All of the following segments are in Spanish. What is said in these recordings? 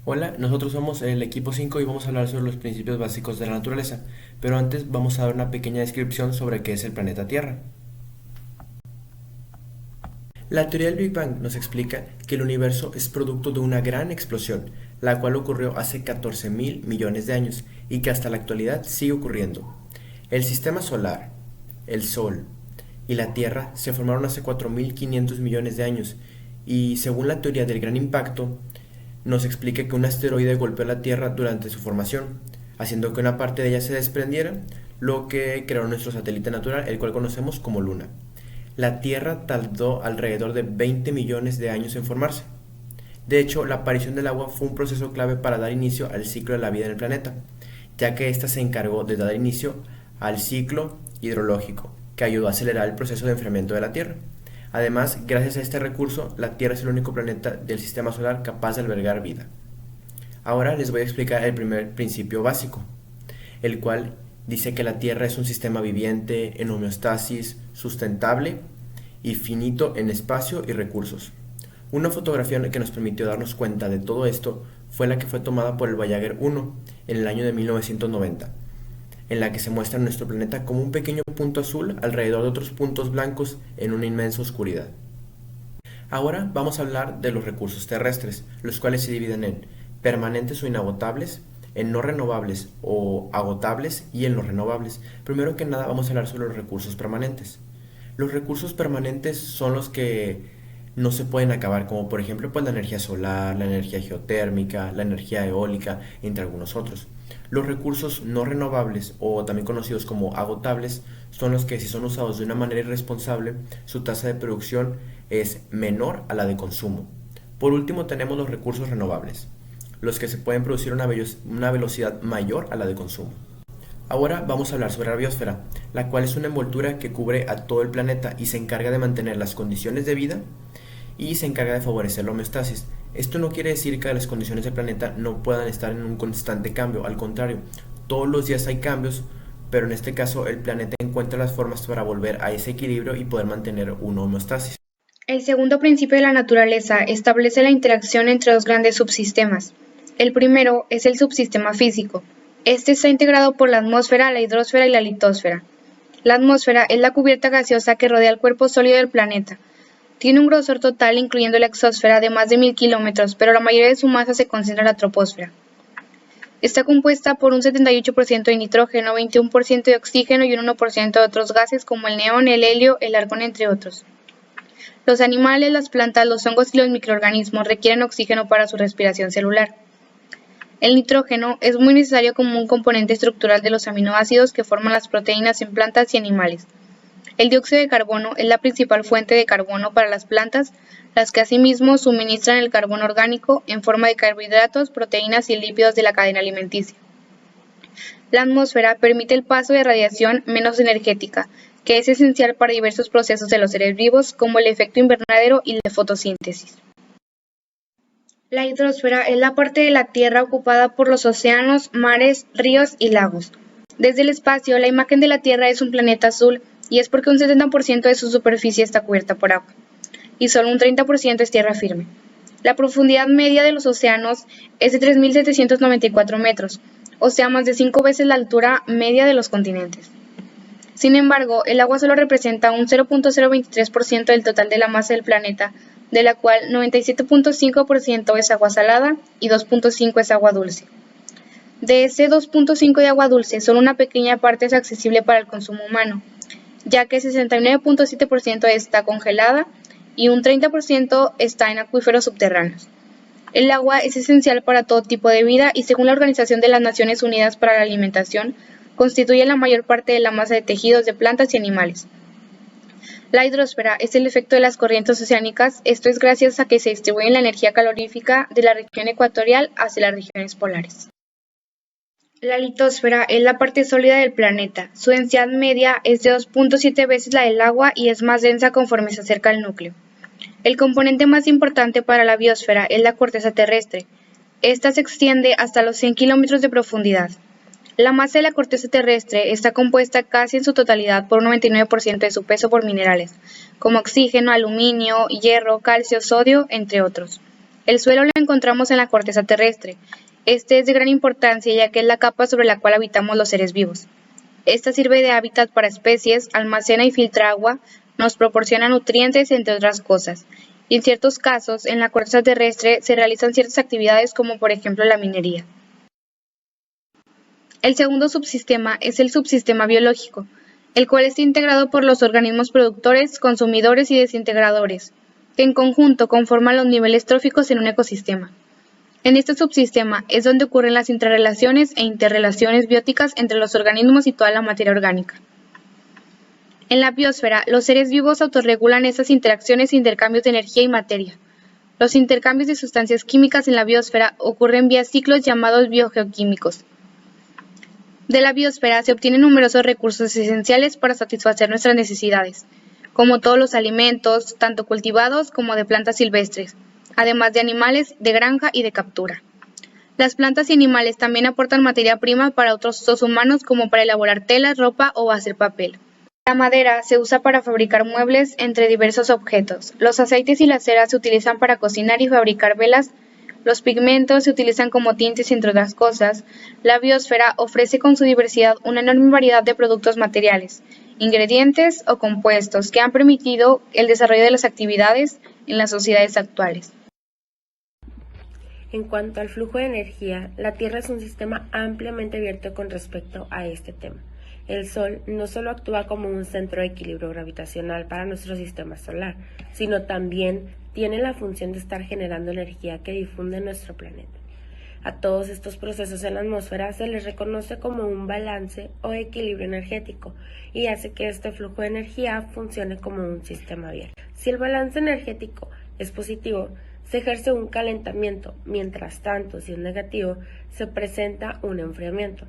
Hola, nosotros somos el equipo 5 y vamos a hablar sobre los principios básicos de la naturaleza, pero antes vamos a dar una pequeña descripción sobre qué es el planeta Tierra. La teoría del Big Bang nos explica que el universo es producto de una gran explosión, la cual ocurrió hace 14 mil millones de años y que hasta la actualidad sigue ocurriendo. El sistema solar, el Sol y la Tierra se formaron hace 4.500 millones de años y según la teoría del gran impacto, nos explica que un asteroide golpeó la Tierra durante su formación, haciendo que una parte de ella se desprendiera, lo que creó nuestro satélite natural, el cual conocemos como Luna. La Tierra tardó alrededor de 20 millones de años en formarse. De hecho, la aparición del agua fue un proceso clave para dar inicio al ciclo de la vida en el planeta, ya que ésta se encargó de dar inicio al ciclo hidrológico, que ayudó a acelerar el proceso de enfriamiento de la Tierra. Además, gracias a este recurso, la Tierra es el único planeta del sistema solar capaz de albergar vida. Ahora les voy a explicar el primer principio básico, el cual dice que la Tierra es un sistema viviente, en homeostasis, sustentable y finito en espacio y recursos. Una fotografía que nos permitió darnos cuenta de todo esto fue la que fue tomada por el Voyager 1 en el año de 1990, en la que se muestra nuestro planeta como un pequeño punto azul alrededor de otros puntos blancos en una inmensa oscuridad. Ahora vamos a hablar de los recursos terrestres, los cuales se dividen en permanentes o inagotables, en no renovables o agotables y en no renovables. Primero que nada vamos a hablar sobre los recursos permanentes. Los recursos permanentes son los que no se pueden acabar, como por ejemplo pues la energía solar, la energía geotérmica, la energía eólica, entre algunos otros. Los recursos no renovables o también conocidos como agotables son los que si son usados de una manera irresponsable, su tasa de producción es menor a la de consumo. Por último tenemos los recursos renovables, los que se pueden producir a una velocidad mayor a la de consumo. Ahora vamos a hablar sobre la biosfera, la cual es una envoltura que cubre a todo el planeta y se encarga de mantener las condiciones de vida y se encarga de favorecer la homeostasis. Esto no quiere decir que las condiciones del planeta no puedan estar en un constante cambio, al contrario, todos los días hay cambios, pero en este caso el planeta encuentra las formas para volver a ese equilibrio y poder mantener una homeostasis. El segundo principio de la naturaleza establece la interacción entre dos grandes subsistemas. El primero es el subsistema físico. Este está integrado por la atmósfera, la hidrosfera y la litosfera. La atmósfera es la cubierta gaseosa que rodea el cuerpo sólido del planeta. Tiene un grosor total, incluyendo la exósfera, de más de 1000 kilómetros, pero la mayoría de su masa se concentra en la troposfera. Está compuesta por un 78% de nitrógeno, 21% de oxígeno y un 1% de otros gases como el neón, el helio, el argón, entre otros. Los animales, las plantas, los hongos y los microorganismos requieren oxígeno para su respiración celular. El nitrógeno es muy necesario como un componente estructural de los aminoácidos que forman las proteínas en plantas y animales. El dióxido de carbono es la principal fuente de carbono para las plantas, las que asimismo suministran el carbono orgánico en forma de carbohidratos, proteínas y lípidos de la cadena alimenticia. La atmósfera permite el paso de radiación menos energética, que es esencial para diversos procesos de los seres vivos, como el efecto invernadero y la fotosíntesis. La hidrosfera es la parte de la Tierra ocupada por los océanos, mares, ríos y lagos. Desde el espacio, la imagen de la Tierra es un planeta azul, y es porque un 70% de su superficie está cubierta por agua, y solo un 30% es tierra firme. La profundidad media de los océanos es de 3.794 metros, o sea, más de 5 veces la altura media de los continentes. Sin embargo, el agua solo representa un 0.023% del total de la masa del planeta, de la cual 97.5% es agua salada y 2.5% es agua dulce. De ese 2.5% de agua dulce, solo una pequeña parte es accesible para el consumo humano, ya que 69.7% está congelada y un 30% está en acuíferos subterráneos. El agua es esencial para todo tipo de vida y según la Organización de las Naciones Unidas para la Alimentación, constituye la mayor parte de la masa de tejidos de plantas y animales. La hidrosfera es el efecto de las corrientes oceánicas, esto es gracias a que se distribuye la energía calorífica de la región ecuatorial hacia las regiones polares. La litosfera es la parte sólida del planeta. Su densidad media es de 2.7 veces la del agua y es más densa conforme se acerca al núcleo. El componente más importante para la biosfera es la corteza terrestre. Esta se extiende hasta los 100 kilómetros de profundidad. La masa de la corteza terrestre está compuesta casi en su totalidad por un 99% de su peso por minerales, como oxígeno, aluminio, hierro, calcio, sodio, entre otros. El suelo lo encontramos en la corteza terrestre. Este es de gran importancia ya que es la capa sobre la cual habitamos los seres vivos. Esta sirve de hábitat para especies, almacena y filtra agua, nos proporciona nutrientes, entre otras cosas. Y en ciertos casos, en la corteza terrestre se realizan ciertas actividades como por ejemplo la minería. El segundo subsistema es el subsistema biológico, el cual está integrado por los organismos productores, consumidores y desintegradores, que en conjunto conforman los niveles tróficos en un ecosistema. En este subsistema es donde ocurren las intrarrelaciones e interrelaciones bióticas entre los organismos y toda la materia orgánica. En la biosfera, los seres vivos autorregulan estas interacciones e intercambios de energía y materia. Los intercambios de sustancias químicas en la biosfera ocurren vía ciclos llamados biogeoquímicos. De la biosfera se obtienen numerosos recursos esenciales para satisfacer nuestras necesidades, como todos los alimentos, tanto cultivados como de plantas silvestres, además de animales de granja y de captura. Las plantas y animales también aportan materia prima para otros usos humanos como para elaborar telas, ropa o hacer papel. La madera se usa para fabricar muebles entre diversos objetos. Los aceites y la cera se utilizan para cocinar y fabricar velas. Los pigmentos se utilizan como tintes, entre otras cosas. La biosfera ofrece con su diversidad una enorme variedad de productos materiales, ingredientes o compuestos que han permitido el desarrollo de las actividades en las sociedades actuales. En cuanto al flujo de energía, la Tierra es un sistema ampliamente abierto con respecto a este tema. El Sol no solo actúa como un centro de equilibrio gravitacional para nuestro sistema solar, sino también tiene la función de estar generando energía que difunde nuestro planeta. A todos estos procesos en la atmósfera se les reconoce como un balance o equilibrio energético y hace que este flujo de energía funcione como un sistema abierto. Si el balance energético es positivo, se ejerce un calentamiento, mientras tanto, si es negativo, se presenta un enfriamiento.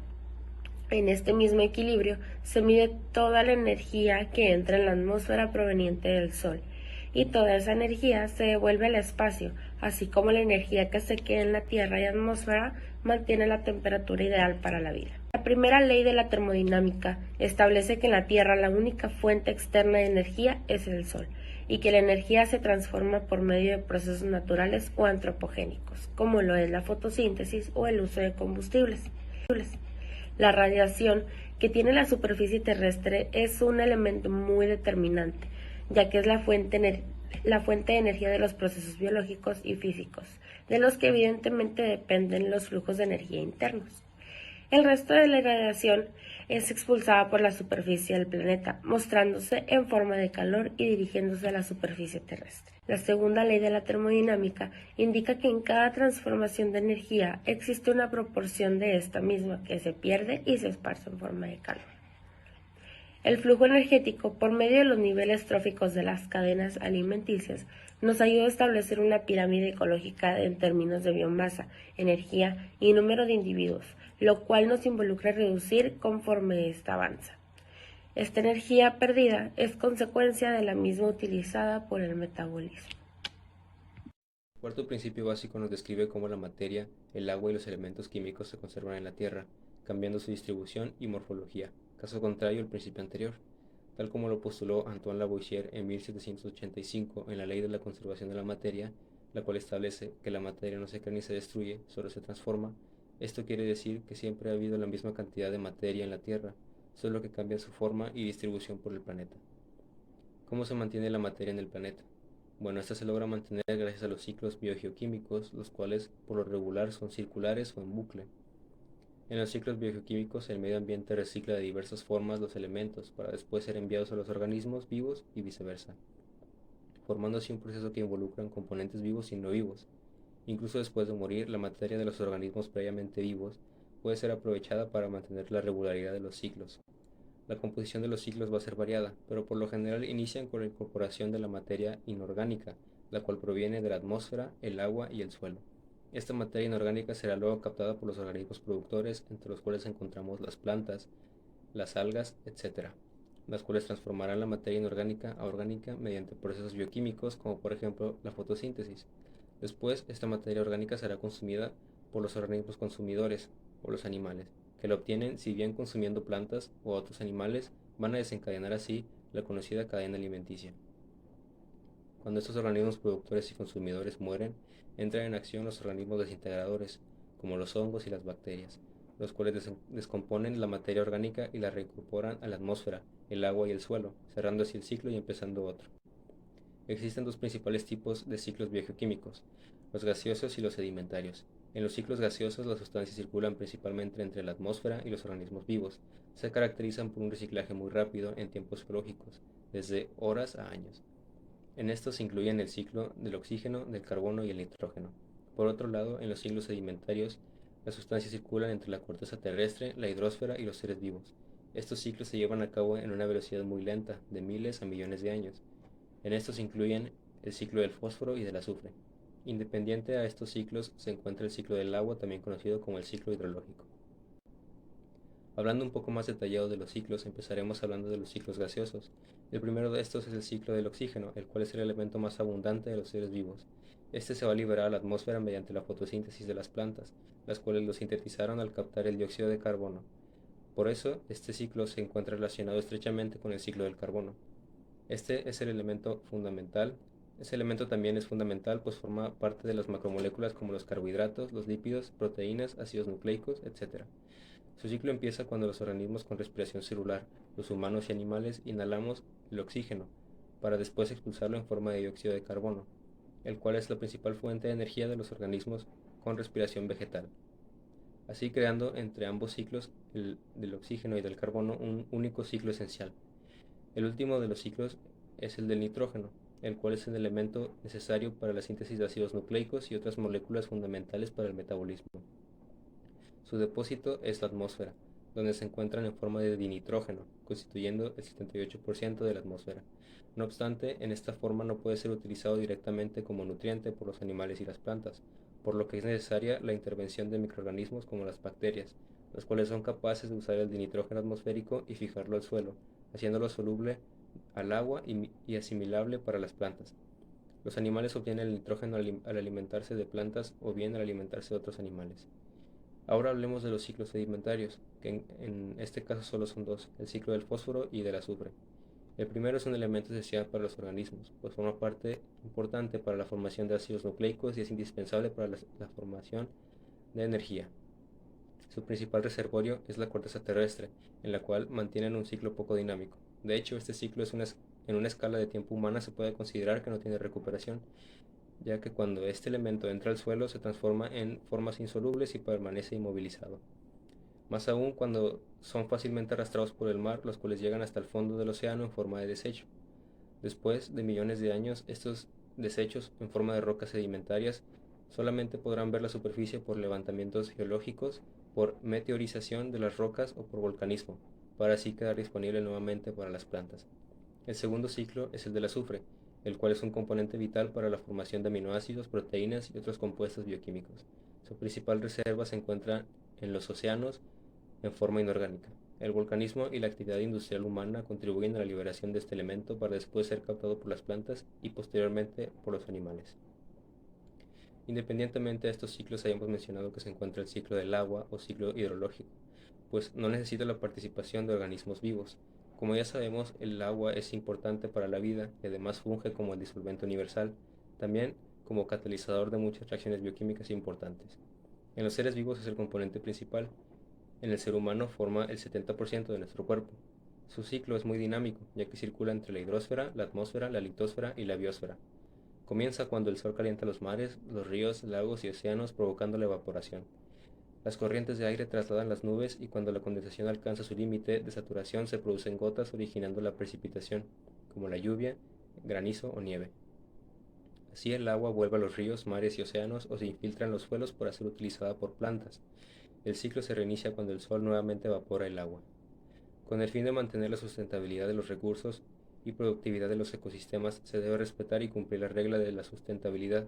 En este mismo equilibrio se mide toda la energía que entra en la atmósfera proveniente del Sol, y toda esa energía se devuelve al espacio, así como la energía que se queda en la Tierra y atmósfera mantiene la temperatura ideal para la vida. La primera ley de la termodinámica establece que en la Tierra la única fuente externa de energía es el Sol, y que la energía se transforma por medio de procesos naturales o antropogénicos, como lo es la fotosíntesis o el uso de combustibles. La radiación que tiene la superficie terrestre es un elemento muy determinante, ya que es la fuente de energía de los procesos biológicos y físicos, de los que evidentemente dependen los flujos de energía internos. El resto de la radiación es expulsada por la superficie del planeta, mostrándose en forma de calor y dirigiéndose a la superficie terrestre. La segunda ley de la termodinámica indica que en cada transformación de energía existe una proporción de esta misma que se pierde y se esparce en forma de calor. El flujo energético, por medio de los niveles tróficos de las cadenas alimenticias, nos ayuda a establecer una pirámide ecológica en términos de biomasa, energía y número de individuos, lo cual nos involucra reducir conforme ésta avanza. Esta energía perdida es consecuencia de la misma utilizada por el metabolismo. El cuarto principio básico nos describe cómo la materia, el agua y los elementos químicos se conservan en la Tierra, cambiando su distribución y morfología, caso contrario al principio anterior, tal como lo postuló Antoine Lavoisier en 1785 en la Ley de la Conservación de la Materia, la cual establece que la materia no se crea ni se destruye, solo se transforma. Esto quiere decir que siempre ha habido la misma cantidad de materia en la Tierra, solo que cambia su forma y distribución por el planeta. ¿Cómo se mantiene la materia en el planeta? Bueno, esta se logra mantener gracias a los ciclos biogeoquímicos, los cuales por lo regular son circulares o en bucle. En los ciclos biogeoquímicos, el medio ambiente recicla de diversas formas los elementos para después ser enviados a los organismos vivos y viceversa, formando así un proceso que involucra componentes vivos y no vivos. Incluso después de morir, la materia de los organismos previamente vivos puede ser aprovechada para mantener la regularidad de los ciclos. La composición de los ciclos va a ser variada, pero por lo general inician con la incorporación de la materia inorgánica, la cual proviene de la atmósfera, el agua y el suelo. Esta materia inorgánica será luego captada por los organismos productores, entre los cuales encontramos las plantas, las algas, etc., las cuales transformarán la materia inorgánica a orgánica mediante procesos bioquímicos, como por ejemplo la fotosíntesis. Después, esta materia orgánica será consumida por los organismos consumidores, o los animales, que la obtienen si bien consumiendo plantas o otros animales, van a desencadenar así la conocida cadena alimenticia. Cuando estos organismos productores y consumidores mueren, entran en acción los organismos desintegradores, como los hongos y las bacterias, los cuales descomponen la materia orgánica y la reincorporan a la atmósfera, el agua y el suelo, cerrando así el ciclo y empezando otro. Existen dos principales tipos de ciclos biogeoquímicos, los gaseosos y los sedimentarios. En los ciclos gaseosos las sustancias circulan principalmente entre la atmósfera y los organismos vivos. Se caracterizan por un reciclaje muy rápido en tiempos geológicos, desde horas a años. En estos se incluyen el ciclo del oxígeno, del carbono y el nitrógeno. Por otro lado, en los ciclos sedimentarios, las sustancias circulan entre la corteza terrestre, la hidrosfera y los seres vivos. Estos ciclos se llevan a cabo en una velocidad muy lenta, de miles a millones de años. En estos se incluyen el ciclo del fósforo y del azufre. Independiente a estos ciclos se encuentra el ciclo del agua, también conocido como el ciclo hidrológico. Hablando un poco más detallado de los ciclos, empezaremos hablando de los ciclos gaseosos. El primero de estos es el ciclo del oxígeno, el cual es el elemento más abundante de los seres vivos. Este se va a liberar a la atmósfera mediante la fotosíntesis de las plantas, las cuales lo sintetizaron al captar el dióxido de carbono. Por eso, este ciclo se encuentra relacionado estrechamente con el ciclo del carbono. Este es el elemento fundamental. Ese elemento también es fundamental, pues forma parte de las macromoléculas como los carbohidratos, los lípidos, proteínas, ácidos nucleicos, etc. Su ciclo empieza cuando los organismos con respiración celular, los humanos y animales, inhalamos el oxígeno, para después expulsarlo en forma de dióxido de carbono, el cual es la principal fuente de energía de los organismos con respiración vegetal. Así creando entre ambos ciclos, el del oxígeno y del carbono, un único ciclo esencial. El último de los ciclos es el del nitrógeno, el cual es el elemento necesario para la síntesis de ácidos nucleicos y otras moléculas fundamentales para el metabolismo. Su depósito es la atmósfera, donde se encuentran en forma de dinitrógeno, constituyendo el 78% de la atmósfera. No obstante, en esta forma no puede ser utilizado directamente como nutriente por los animales y las plantas, por lo que es necesaria la intervención de microorganismos como las bacterias, los cuales son capaces de usar el dinitrógeno atmosférico y fijarlo al suelo, haciéndolo soluble al agua y asimilable para las plantas. Los animales obtienen el nitrógeno al alimentarse de plantas o bien al alimentarse de otros animales. Ahora hablemos de los ciclos sedimentarios, que en este caso solo son dos, el ciclo del fósforo y del azufre. El primero es un elemento esencial para los organismos, pues forma parte importante para la formación de ácidos nucleicos y es indispensable para la formación de energía. Su principal reservorio es la corteza terrestre, en la cual mantienen un ciclo poco dinámico. De hecho, este ciclo en una escala de tiempo humana se puede considerar que no tiene recuperación, ya que cuando este elemento entra al suelo se transforma en formas insolubles y permanece inmovilizado. Más aún cuando son fácilmente arrastrados por el mar, los cuales llegan hasta el fondo del océano en forma de desecho. Después de millones de años, estos desechos en forma de rocas sedimentarias solamente podrán ver la superficie por levantamientos geológicos, por meteorización de las rocas o por volcanismo, para así quedar disponible nuevamente para las plantas. El segundo ciclo es el del azufre, el cual es un componente vital para la formación de aminoácidos, proteínas y otros compuestos bioquímicos. Su principal reserva se encuentra en los océanos en forma inorgánica. El volcanismo y la actividad industrial humana contribuyen a la liberación de este elemento para después ser captado por las plantas y posteriormente por los animales. Independientemente de estos ciclos, hayamos mencionado que se encuentra el ciclo del agua o ciclo hidrológico, pues no necesita la participación de organismos vivos. Como ya sabemos, el agua es importante para la vida y además funge como el disolvente universal, también como catalizador de muchas reacciones bioquímicas importantes. En los seres vivos es el componente principal. En el ser humano forma el 70% de nuestro cuerpo. Su ciclo es muy dinámico, ya que circula entre la hidrosfera, la atmósfera, la litosfera y la biosfera. Comienza cuando el sol calienta los mares, los ríos, lagos y océanos, provocando la evaporación. Las corrientes de aire trasladan las nubes y cuando la condensación alcanza su límite de saturación se producen gotas originando la precipitación, como la lluvia, granizo o nieve. Así el agua vuelve a los ríos, mares y océanos o se infiltra en los suelos para ser utilizada por plantas. El ciclo se reinicia cuando el sol nuevamente evapora el agua. Con el fin de mantener la sustentabilidad de los recursos y productividad de los ecosistemas, se debe respetar y cumplir la regla de la sustentabilidad,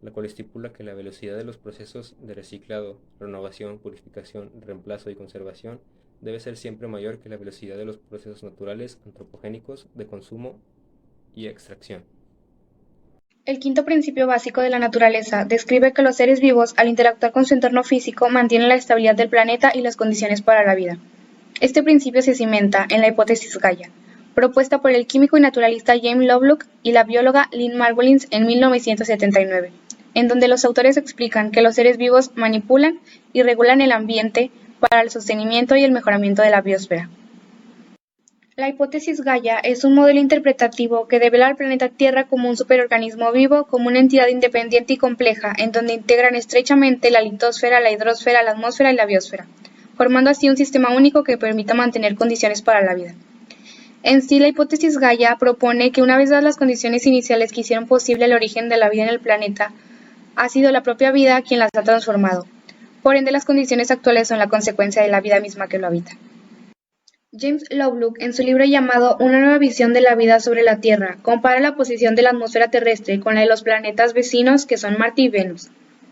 la cual estipula que la velocidad de los procesos de reciclado, renovación, purificación, reemplazo y conservación debe ser siempre mayor que la velocidad de los procesos naturales antropogénicos de consumo y extracción. El quinto principio básico de la naturaleza describe que los seres vivos, al interactuar con su entorno físico, mantienen la estabilidad del planeta y las condiciones para la vida. Este principio se cimenta en la hipótesis Gaia, propuesta por el químico y naturalista James Lovelock y la bióloga Lynn Margulis en 1979, en donde los autores explican que los seres vivos manipulan y regulan el ambiente para el sostenimiento y el mejoramiento de la biosfera. La hipótesis Gaia es un modelo interpretativo que devela al planeta Tierra como un superorganismo vivo, como una entidad independiente y compleja, en donde integran estrechamente la litosfera, la hidrosfera, la atmósfera y la biosfera, formando así un sistema único que permita mantener condiciones para la vida. En sí, la hipótesis Gaia propone que una vez dadas las condiciones iniciales que hicieron posible el origen de la vida en el planeta, ha sido la propia vida quien las ha transformado. Por ende, las condiciones actuales son la consecuencia de la vida misma que lo habita. James Lovelock, en su libro llamado Una nueva visión de la vida sobre la Tierra, compara la posición de la atmósfera terrestre con la de los planetas vecinos que son Marte y Venus,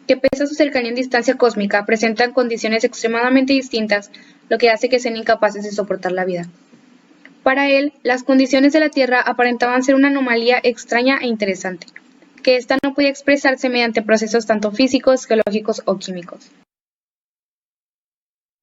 que pese a su cercanía en distancia cósmica, presentan condiciones extremadamente distintas, lo que hace que sean incapaces de soportar la vida. Para él, las condiciones de la Tierra aparentaban ser una anomalía extraña e interesante, que ésta no podía expresarse mediante procesos tanto físicos, geológicos o químicos.